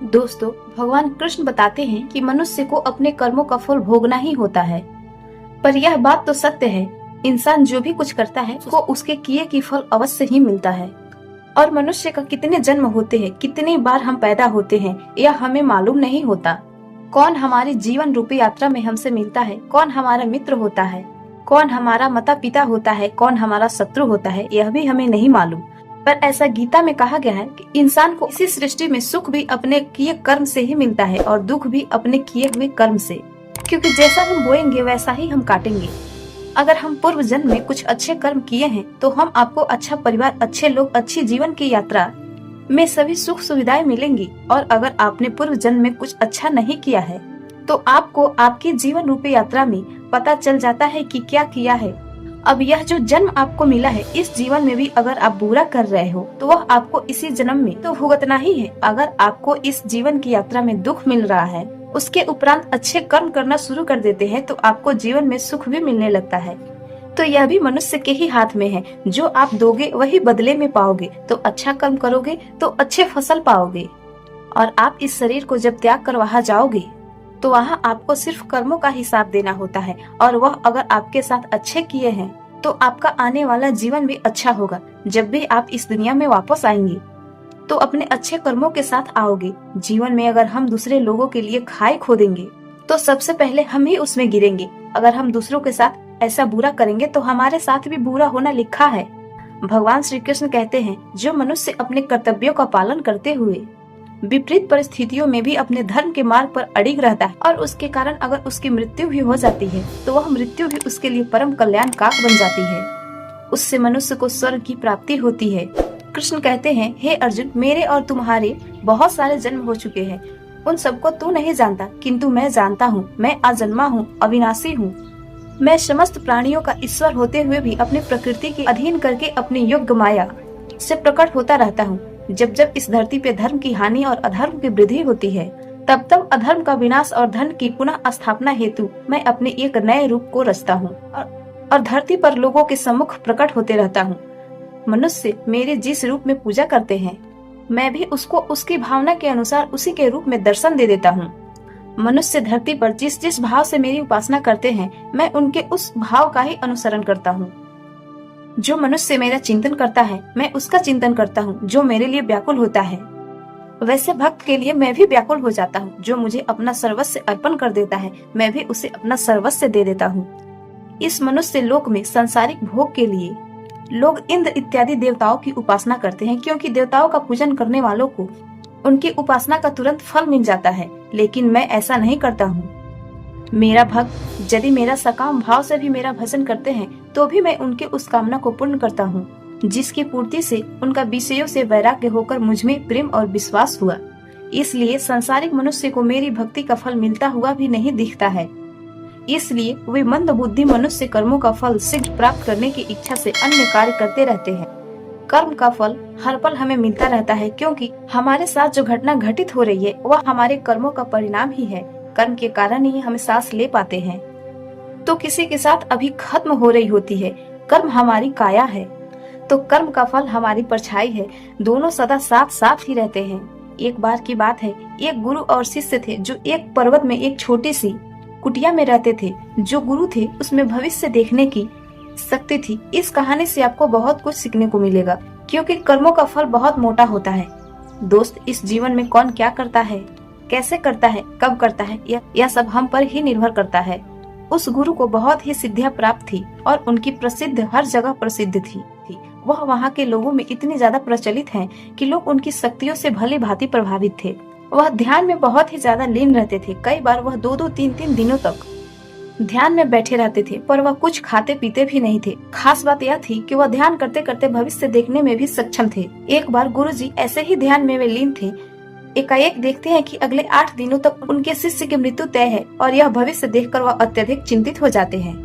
दोस्तों, भगवान कृष्ण बताते हैं कि मनुष्य को अपने कर्मों का फल भोगना ही होता है। पर यह बात तो सत्य है, इंसान जो भी कुछ करता है उसको उसके किए की फल अवश्य ही मिलता है। और मनुष्य का कितने जन्म होते हैं, कितनी बार हम पैदा होते हैं, यह हमें मालूम नहीं होता। कौन हमारी जीवन रूपी यात्रा में हमसे मिलता है, कौन हमारा मित्र होता है, कौन हमारा माता पिता होता है, कौन हमारा शत्रु होता है, यह भी हमें नहीं मालूम। पर ऐसा गीता में कहा गया है कि इंसान को इसी सृष्टि में सुख भी अपने किए कर्म से ही मिलता है और दुख भी अपने किए हुए कर्म से, क्योंकि जैसा हम बोएंगे वैसा ही हम काटेंगे। अगर हम पूर्व जन्म में कुछ अच्छे कर्म किए हैं तो हम आपको अच्छा परिवार, अच्छे लोग, अच्छी जीवन की यात्रा में सभी सुख सुविधाएं मिलेंगी। और अगर आपने पूर्व जन्म में कुछ अच्छा नहीं किया है तो आपको आपकी जीवन रूपी यात्रा में पता चल जाता है कि क्या किया है। अब यह जो जन्म आपको मिला है, इस जीवन में भी अगर आप बुरा कर रहे हो तो वह आपको इसी जन्म में तो भुगतना ही है। अगर आपको इस जीवन की यात्रा में दुख मिल रहा है, उसके उपरांत अच्छे कर्म करना शुरू कर देते हैं तो आपको जीवन में सुख भी मिलने लगता है। तो यह भी मनुष्य के ही हाथ में है, जो आप दोगे वही बदले में पाओगे। तो अच्छा कर्म करोगे तो अच्छे फसल पाओगे। और आप इस शरीर को जब त्याग कर वहाँ जाओगे तो वहाँ आपको सिर्फ कर्मों का हिसाब देना होता है, और वह अगर आपके साथ अच्छे किए हैं तो आपका आने वाला जीवन भी अच्छा होगा। जब भी आप इस दुनिया में वापस आएंगे तो अपने अच्छे कर्मों के साथ आओगे। जीवन में अगर हम दूसरे लोगों के लिए खाई खो देंगे तो सबसे पहले हम ही उसमें गिरेंगे। अगर हम दूसरों के साथ ऐसा बुरा करेंगे तो हमारे साथ भी बुरा होना लिखा है। भगवान श्री कृष्ण कहते हैं, जो मनुष्य अपने कर्तव्यों का पालन करते हुए विपरीत परिस्थितियों में भी अपने धर्म के मार्ग पर अड़िग रहता है और उसके कारण अगर उसकी मृत्यु भी हो जाती है तो वह मृत्यु भी उसके लिए परम कल्याणकारक बन जाती है। उससे मनुष्य को स्वर्ग की प्राप्ति होती है। कृष्ण कहते हैं, हे अर्जुन, मेरे और तुम्हारे बहुत सारे जन्म हो चुके हैं। उन सबको तू नहीं जानता, किंतु मैं जानता हूँ। मैं अजन्मा हूँ, अविनाशी हूँ। मैं समस्त प्राणियों का ईश्वर होते हुए भी अपने प्रकृति के अधीन करके अपनी योग्य माया से प्रकट होता रहता हूँ। जब जब इस धरती पे धर्म की हानि और अधर्म की वृद्धि होती है, तब तब अधर्म का विनाश और धन की पुनः स्थापना हेतु मैं अपने एक नए रूप को रचता हूँ और धरती पर लोगों के सम्मुख प्रकट होते रहता हूँ। मनुष्य मेरे जिस रूप में पूजा करते हैं, मैं भी उसको उसकी भावना के अनुसार उसी के रूप में दर्शन दे देता हूँ। मनुष्य धरती पर जिस जिस भाव से मेरी उपासना करते हैं, मैं उनके उस भाव का ही अनुसरण करता हूँ। जो मनुष्य मेरा चिंतन करता है, मैं उसका चिंतन करता हूँ। जो मेरे लिए व्याकुल होता है, वैसे भक्त के लिए मैं भी व्याकुल हो जाता हूँ। जो मुझे अपना सर्वस्व अर्पण कर देता है, मैं भी उसे अपना सर्वस्व दे देता हूँ। इस मनुष्य लोक में सांसारिक भोग के लिए लोग इंद्र इत्यादि देवताओं की उपासना करते हैं, क्योंकि देवताओं का पूजन करने वालों को उनकी उपासना का तुरंत फल मिल जाता है। लेकिन मैं ऐसा नहीं करता हूँ। मेरा भक्त यदि मेरा सकाम भाव से भी मेरा भजन करते हैं तो भी मैं उनके उस कामना को पूर्ण करता हूँ, जिसकी पूर्ति से उनका विषयों से वैराग्य होकर मुझ में प्रेम और विश्वास हुआ। इसलिए सांसारिक मनुष्य को मेरी भक्ति का फल मिलता हुआ भी नहीं दिखता है। इसलिए वे मंद बुद्धि मनुष्य कर्मों का फल शीघ्र प्राप्त करने की इच्छा से अन्य कार्य करते रहते हैं। कर्म का फल हर पल हमें मिलता रहता है, क्योंकि हमारे साथ जो घटना घटित हो रही है वह हमारे कर्मों का परिणाम ही है। कर्म के कारण ही हम सांस ले पाते हैं। तो किसी के साथ अभी खत्म हो रही होती है। कर्म हमारी काया है तो कर्म का फल हमारी परछाई है। दोनों सदा साथ साथ ही रहते हैं। एक बार की बात है, एक गुरु और शिष्य थे जो एक पर्वत में एक छोटी सी कुटिया में रहते थे। जो गुरु थे उसमें भविष्य देखने की शक्ति थी। इस कहानी से आपको बहुत कुछ सीखने को मिलेगा, क्योंकि कर्मों का फल बहुत मोटा होता है। दोस्त, इस जीवन में कौन क्या करता है, कैसे करता है, कब करता है, यह सब हम पर ही निर्भर करता है। उस गुरु को बहुत ही सिद्धियां प्राप्त थी और उनकी प्रसिद्ध हर जगह प्रसिद्ध थी। वह वहाँ के लोगों में इतनी ज्यादा प्रचलित हैं कि लोग उनकी शक्तियों से भली भांति प्रभावित थे। वह ध्यान में बहुत ही ज्यादा लीन रहते थे। कई बार वह 2-2, 3-3 दिनों तक ध्यान में बैठे रहते थे, पर वह कुछ खाते पीते भी नहीं थे। खास बात यह थी कि वह ध्यान करते करते भविष्य देखने में भी सक्षम थे। एक बार गुरुजी ऐसे ही ध्यान में वे लीन थे, एकाएक देखते हैं कि अगले 8 दिनों तक उनके शिष्य की मृत्यु तय है और यह भविष्य देखकर वह अत्यधिक चिंतित हो जाते हैं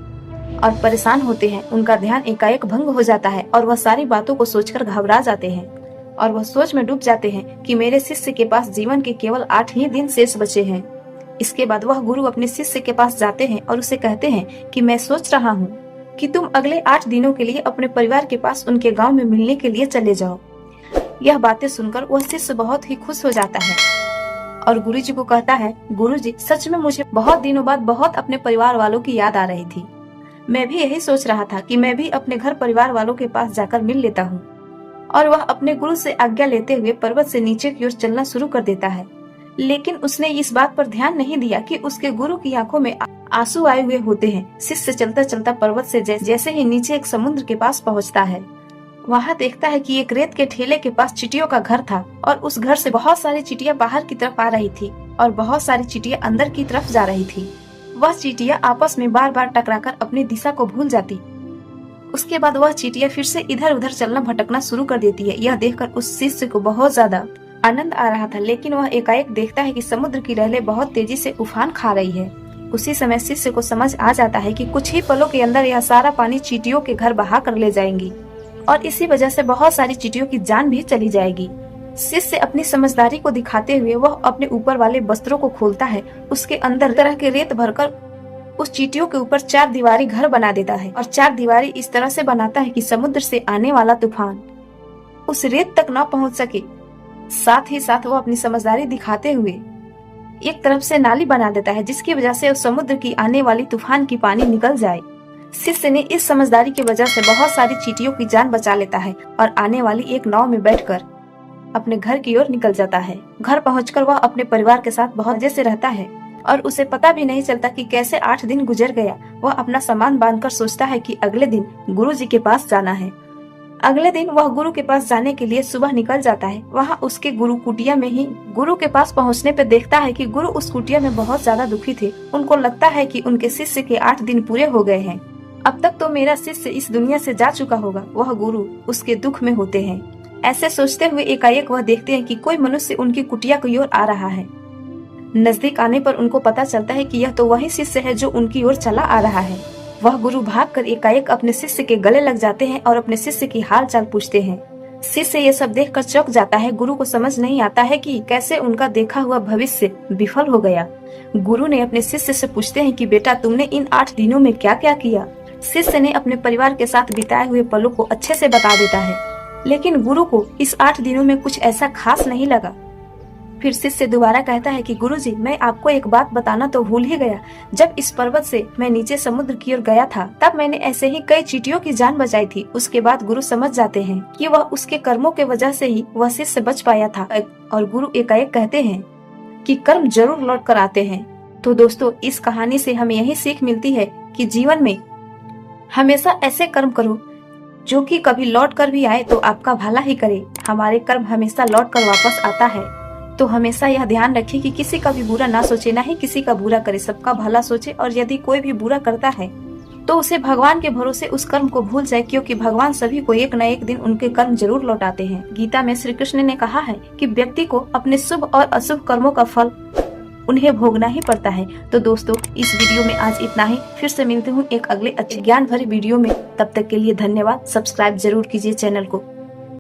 और परेशान होते हैं। उनका ध्यान एकाएक भंग हो जाता है और वह सारी बातों को सोचकर घबरा जाते हैं और वह सोच में डूब जाते हैं कि मेरे शिष्य के पास जीवन के केवल 8 ही दिन शेष बचे हैं। इसके बाद वह गुरु अपने शिष्य के पास जाते हैं और उसे कहते हैं कि मैं सोच रहा हूँ कि तुम अगले 8 दिनों के लिए अपने परिवार के पास उनके गांव में मिलने के लिए चले जाओ। यह बातें सुनकर वह शिष्य बहुत ही खुश हो जाता है और गुरुजी को कहता है, गुरुजी सच में मुझे बहुत दिनों बाद बहुत अपने परिवार वालों की याद आ रही थी। मैं भी यही सोच रहा था कि मैं भी अपने घर परिवार वालों के पास जाकर मिल लेता हूँ। और वह अपने गुरु से आज्ञा लेते हुए पर्वत से नीचे की ओर चलना शुरू कर देता है। लेकिन उसने इस बात पर ध्यान नहीं दिया कि उसके गुरु की आंखों में आंसू आए हुए होते हैं। शिष्य चलता चलता पर्वत से जैसे ही नीचे एक समुद्र के पास पहुंचता है, वहाँ देखता है कि एक रेत के ठेले के पास चींटियों का घर था और उस घर से बहुत सारी चींटियां बाहर की तरफ आ रही थी और बहुत सारी चींटियां अंदर की तरफ जा रही थी। वह चींटियां आपस में बार बार टकराकर अपनी दिशा को भूल जाती। उसके बाद वह चींटियां फिर से इधर उधर चलना भटकना शुरू कर देती है। यह देखकर उस शिष्य को बहुत ज्यादा आनंद आ रहा था, लेकिन वह एकाएक देखता है कि समुद्र की लहरें बहुत तेजी से उफान खा रही है। उसी समय शिष्य को समझ आ जाता है कि कुछ ही पलों के अंदर यह सारा पानी चींटियों के घर बहा कर ले जाएंगी और इसी वजह से बहुत सारी चींटियों की जान भी चली जाएगी। शिष्य अपनी समझदारी को दिखाते हुए वह अपने ऊपर वाले वस्त्रों को खोलता है। उसके अंदर तरह के रेत भरकर उस चींटियों के ऊपर 4 दीवारी घर बना देता है और 4 दीवारी इस तरह से बनाता है कि समुद्र से आने वाला तूफान उस रेत तक न पहुंच सके। साथ ही साथ वो अपनी समझदारी दिखाते हुए एक तरफ से नाली बना देता है, जिसकी वजह से उस समुद्र की आने वाली तूफान की पानी निकल जाए। शिष्य ने इस समझदारी की वजह से बहुत सारी चींटियों की जान बचा लेता है और आने वाली एक नाव में बैठकर अपने घर की ओर निकल जाता है। घर पहुंचकर वह अपने परिवार के साथ बहुत मजे से रहता है और उसे पता भी नहीं चलता कि कैसे 8 दिन गुजर गया। वह अपना सामान बांधकर सोचता है कि अगले दिन गुरुजी के पास जाना है। अगले दिन वह गुरु के पास जाने के लिए सुबह निकल जाता है। वहाँ उसके गुरु कुटिया में ही गुरु के पास पहुँचने पर देखता है कि गुरु उस कुटिया में बहुत ज्यादा दुखी थे। उनको लगता है कि उनके शिष्य के 8 दिन पूरे हो गए हैं। अब तक तो मेरा शिष्य इस दुनिया से जा चुका होगा। वह गुरु उसके दुख में होते हैं। ऐसे सोचते हुए एकाएक वह देखते हैं कि कोई मनुष्य उनकी कुटिया की ओर आ रहा है। नजदीक आने पर उनको पता चलता है कि यह तो वही शिष्य है जो उनकी ओर चला आ रहा है। वह गुरु भागकर एकाएक अपने शिष्य के गले लग जाते हैं और अपने शिष्य की हाल चाल पूछते हैं। शिष्य ये सब देखकर चौंक जाता है। गुरु को समझ नहीं आता है कि कैसे उनका देखा हुआ भविष्य विफल हो गया। गुरु ने अपने शिष्य से पूछते हैं कि बेटा तुमने इन 8 दिनों में क्या क्या किया। शिष्य ने अपने परिवार के साथ बिताए हुए पलों को अच्छे से बता देता है, लेकिन गुरु को इस 8 दिनों में कुछ ऐसा खास नहीं लगा। फिर शिष्य दोबारा कहता है कि गुरुजी मैं आपको एक बात बताना तो भूल ही गया। जब इस पर्वत से मैं नीचे समुद्र की ओर गया था तब मैंने ऐसे ही कई चींटियों की जान बचाई थी। उसके बाद गुरु समझ जाते हैं कि वह उसके कर्मों के वजह से ही वह शिष्य बच पाया था और गुरु एकाएक कहते हैं कि कर्म जरूर लौट कर आते हैं। तो दोस्तों इस कहानी से हमें यही सीख मिलती है कि जीवन में हमेशा ऐसे कर्म करो जो कि कभी लौट कर भी आए तो आपका भला ही करे। हमारे कर्म हमेशा लौट कर वापस आता है। तो हमेशा यह ध्यान रखिए कि किसी का भी बुरा ना सोचे, ना ही किसी का बुरा करे, सबका भला सोचे। और यदि कोई भी बुरा करता है तो उसे भगवान के भरोसे उस कर्म को भूल जाए, क्योंकि भगवान सभी को एक न एक दिन उनके कर्म जरूर लौटाते हैं। गीता में श्री कृष्ण ने कहा है कि व्यक्ति को अपने शुभ और अशुभ कर्मों का फल उन्हें भोगना ही पड़ता है। तो दोस्तों इस वीडियो में आज इतना ही। फिर से मिलते हूँ एक अगले अच्छे ज्ञान भरे वीडियो में। तब तक के लिए धन्यवाद। सब्सक्राइब जरूर कीजिए चैनल को।